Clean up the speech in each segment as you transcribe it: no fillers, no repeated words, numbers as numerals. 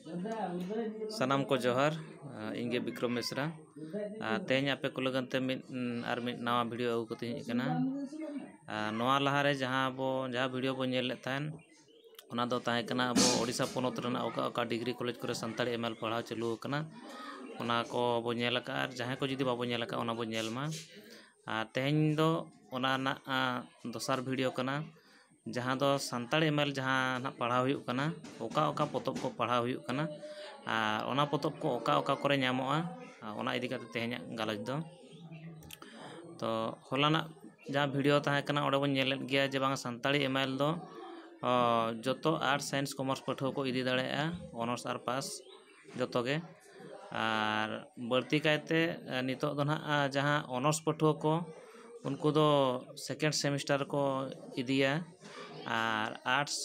सानाम को जोहार इंगे विक्रम मिश्रा तेज आपे को लगनते मिद नवा वीडियो अगु कते हेकना नवा लहारे जहाँ वीडियो बो नेल लेतान ओना दो ताहे कना अबो ओडिशा पोनोत रना ओका डिग्री कॉलेज करे संताड़ी एमएल पढ़ाव चालू कना ओना को बो नेल का आर जहाँ को जुदी बाबो नेल का ओना बो नेल मा तेज दो ओना ना दोसार वीडियो कना जहाँ दो संताड़ी एमएल जहाँ ना पढ़ाव हुयुक कना ओका पोतब को पढ़ाव हुयुक कना ओना पोतब को ओका करे ᱧᱟᱢᱚᱜᱼᱟ ओना इदी काते तेहेña गालज दो तो होलाना जहाँ वीडियो ताहे कना ओडे बो नेलेत गया जे बांग संताड़ी एमएल दो जोतो आर्ट साइंस कॉमर्स पढ़ो को इदी दाड़ेया ऑनर्स आर पास जोतो गे आर बढ़ती कायते नितो दो ना जहाँ ऑनर्स पढ़ो को उनको दो सेकेंड सेमिस्टर को इदिया और आर्ट्स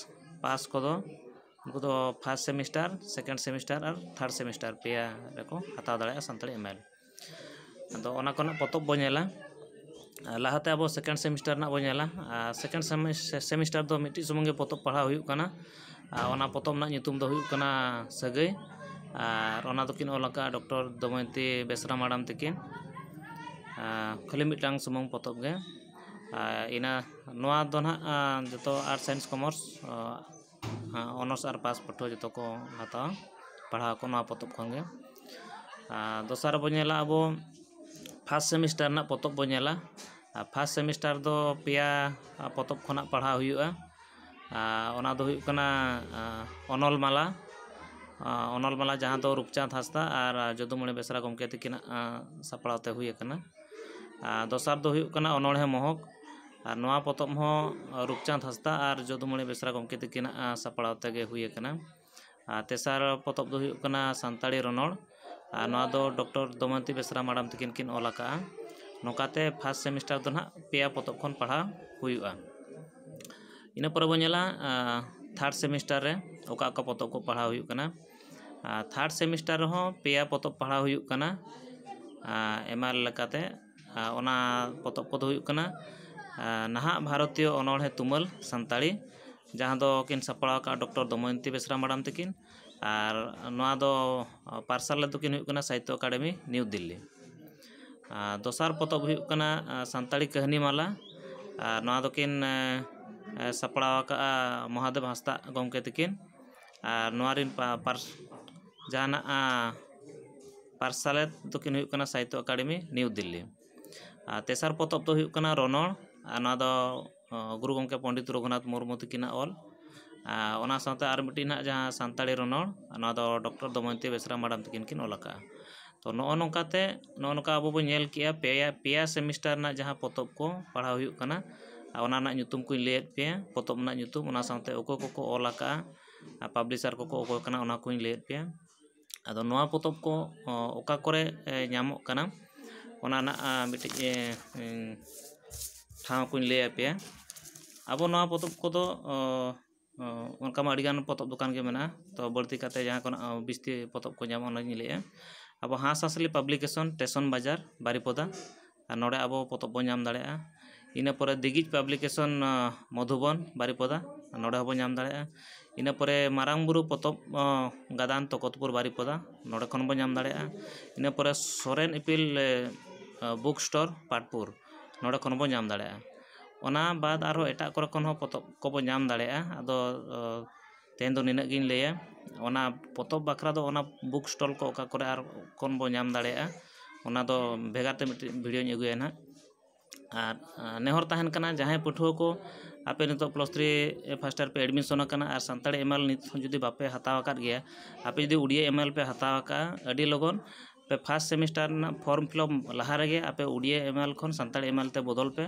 पास को दो उनको दो फर्स्ट सेमिस्टर सेकेंड सेमिस्टर और थर्ड सेमिस्टर पेया रेको हताव दाड़ेया संताड़ी एमएल तो ओना कोना पोतब बो नेला लाहाते अब सेकेंड सेमिस्टर ना बो नेला सेकेंड सेमिस्टर दो मिट्टी सुमुंगे पोतब पढ़ाव हुयुक कना ओना पोतब ना ᱧᱩᱛᱩᱢ दो हुयुक कना सगै और ओना दो किन ओलका डॉक्टर दमयंती बेसरा मैडम तकिन खाली मिटांग सुमुंग पोतब गे इना नोआ दो ना जतो आर्ट साइंस कॉमर्स ऑनर्स आर पास पढ़ो जतो को हता पढ़ाव को नोआ पोतब खन गे दोसार बो नेला अब फर्स्ट सेमिस्टर ना पोतब बो नेला फर्स्ट सेमिस्टर दो पेया पोतब खना पढ़ाव हुयुआ ओना दो हुयुक कना अनल माला जहाँ दो रूपचांद हांसदा और जदुमणि बेसरा गमके तकिना सापड़ावते हुय कना दोसार दो हुयुक कना अनोढ़े महक और नोआ पोतब हो रूपचांद हांसदा और जदुमणि बेसरा गमके तकिना सापड़ावते गे हुय कना तेसार पोतब दो हुयुक कना संताड़ी रनोड़ नोआ दो डॉक्टर दमयंती बेसरा मैडम तकिन किन ओलाका नोकाते फर्स्ट सेमिस्टर दो ना पेया पोतब खन पढ़ाव हुयुआ इना पर बो नेला थर्ड सेमिस्टर रे ओका पोतब को पढ़ाव हुयुक कना थर्ड सेमिस्टर हो पेया पोतब पढ़ाव हुयुक कना एमएल लेकाते ओना पोतब को दो हुयुक कना नहा भारतीय अनोढ़े तुमल संताड़ी जहाँ दो किन सापड़ाव का डॉक्टर दमयंती बेसरा मैडम तकिन और नोआ दो पार्सल दो किन हुयुक कना साहित्य अकादमी न्यू दिल्ली दोसार पोतब हुयुक कना संताड़ी कहानी माला नोआ दो किन सापड़ाव का महादेव हांसदा गमके तकिन नोआ रिन जहाना पार्सल दो किन हुयुक कना साहित्य अकादमी न्यू दिल्ली तेसार पोतब दो हुयुक कना रनोड़ नोआ दो गुरु गमके पंडित रघुनाथ मुर्मू तकिना ऑल ओना साथे आर मिट्टी ना जहाँ संताड़ी रनोड़ नोआ दो डॉक्टर दमयंती बेसरा मैडम तकिन किन ओलाका तो नोका अब बो नेल किया पेया सेमिस्टर ना जहाँ पोतब को पढ़ाव हुयुक कना ओना ना ᱧᱩᱛᱩᱢ को लेत पे पोतब ना ᱧᱩᱛᱩᱢ ओना साथे ओको को ओलाका पब्लिशर को ओको कना ओना को लेत पे आदो नोआ पोतब को ओका करे ᱧᱟᱢᱚᱜ कना ओना ना मिट्टी ठाव को ले पे अब नोआ पोतब को दो उनका मा अडिगान पोतब दुकान के मेना तो बढ़ती काते जहाँ कोना बिस्ती पोतब को ᱧᱟᱢᱚᱜ ओना ले अब हांस हांसली पब्लिकेशन स्टेशन बाजार बारिपदा नोड़े अब पोतब बो ᱧᱟᱢ दाड़ेया इना परे दिगिज पब्लिकेशन मधुबन बारिपदा नोड़े हबो ᱧᱟᱢ दाड़ेया इना परे मारांग बुरु पोतब गादान तकतपुर बारिपदा नोड़े खन बो ᱧाम दाड़ेया इना परे सोरेन इपिल बुक स्टोर पाटपुर नोड़े खन बो ᱧाम दाड़ेया ओना बाद आरो एटा करे खन हो पोतब को बो ᱧाम दाड़ेया आदो तेन दो निना गिन लेया ओना पोतब बखरा दो ओना बुक स्टॉल को ओका करे आर कोन बो ᱧाम दाड़ेया ओना दो भेगाते वीडियो अगुया ना और नेहर ताहन कना जहाँ पठुआ को आपे नितो +3 फर्स्ट ईयर पे एडमिशन कना और संताड़ी एमएल नित जुदी बापे हताव आकाद गया आपे जुदी उड़िया एमएल पे हताव का अडी लगन पे फर्स्ट सेमिस्टर ना फॉर्म फिलअप लहा रेगे आपे उड़िया एमएल खन संताड़ी एमएल ते बदल पे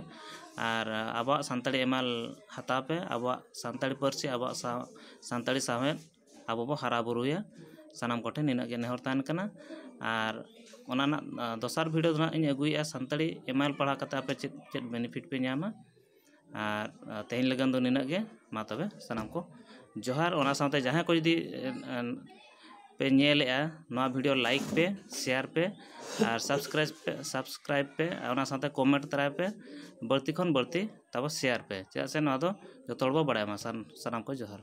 और अब संताड़ी एमएल हताव पे अब संताड़ी पार्सी अब संताड़ी सावेद अब बो हरा बुरुया सानाम कोठे निना गे नेहर ताहन कना और ओना ना दोसार वीडियो ना इन अगुया संताड़ी एमएल पढ़ा कते आपे चेत बेनिफिट पे ᱧᱟᱢᱟ और तेहन लगन दो निना गे मा तबे सानाम को जोहार ओना साथे जहाँ को यदि पे नेलेआ नोआ वीडियो लाइक पे शेयर पे और सब्सक्राइब पे ओना साथे कमेंट तराय पे बढ़ती खन बढ़ती तब शेयर पे चेदा से नोआ दो जतो हड़ बो बाड़ाय मा सानाम को जोहार।